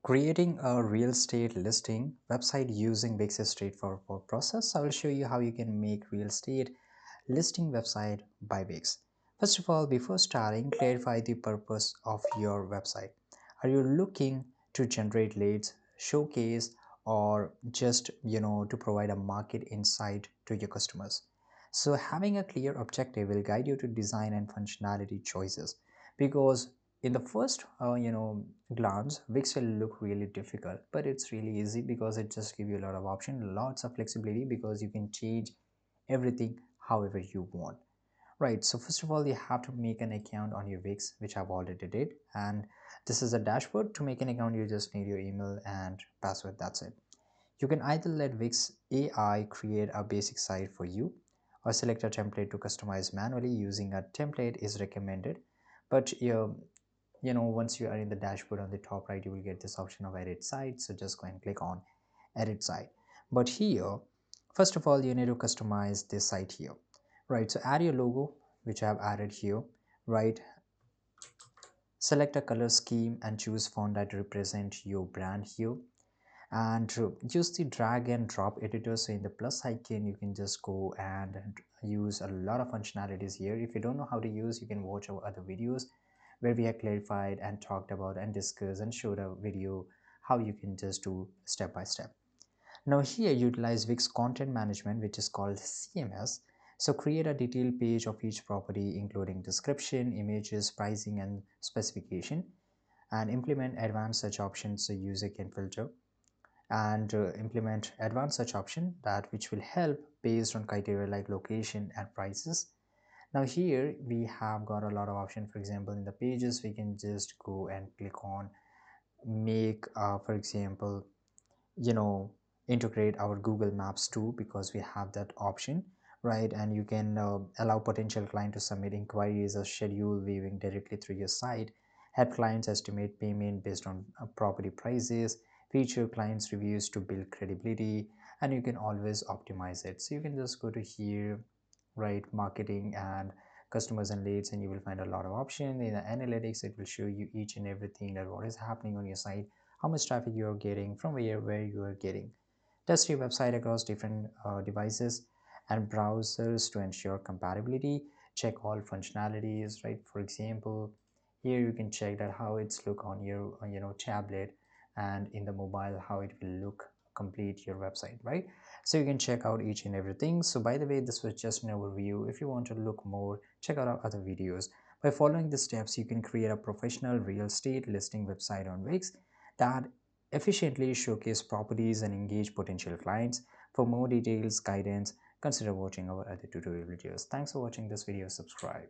Creating a real estate listing website using Wix is straightforward process. I will show you how you can make real estate listing website by Wix. First of all, before starting, clarify the purpose of your website. Are you looking to generate leads, showcase, or just to provide a market insight to your customers? So having a clear objective will guide you to design and functionality choices because in the first glance Wix will look really difficult, but it's really easy because it just give you a lot of option, lots of flexibility because you can change everything however you want. Right, so first of all, you have to make an account on your Wix, which I've already did, and this is a dashboard. To make an account, you just need your email and password. That's it. You can either let Wix AI create a basic site for you or select a template to customize manually. Using a template is recommended, but once you are in the dashboard on the top right, you will get this option of edit site. So just go and click on edit site. But here, first of all, you need to customize this site here, right? So add your logo, which I have added here, right? Select a color scheme and choose font that represent your brand here, and use the drag and drop editor. So in the plus icon, you can just go and use a lot of functionalities here. If you don't know how to use, you can watch our other videos where we have clarified and talked about and discussed and showed a video how you can just do step by step. Now here, utilize Wix content management, which is called CMS. So create a detailed page of each property including description, images, pricing, and specification, and implement advanced search options so user can filter, and implement advanced search option that which will help based on criteria like location and prices. Now here we have got a lot of option. For example, in the pages we can just go and click on make for example, you know integrate our Google Maps too, because we have that option, right? And you can allow potential client to submit inquiries or schedule viewing directly through your site, help clients estimate payment based on property prices, feature clients reviews to build credibility, and you can always optimize it. So you can just go to here, right, marketing and customers and leads, and you will find a lot of option. In the analytics, it will show you each and everything that what is happening on your site, how much traffic you are getting, from where you are getting. Test your website across different devices and browsers to ensure compatibility. Check all functionalities, right? For example, here you can check that how it's look on your tablet, and in the mobile how it will look complete your website, right? So you can check out each and everything. So by the way, this was just an overview. If you want to look more, check out our other videos. By following the steps, you can create a professional real estate listing website on Wix that efficiently showcase properties and engage potential clients. For more details, guidance, consider watching our other tutorial videos. Thanks for watching this video. Subscribe.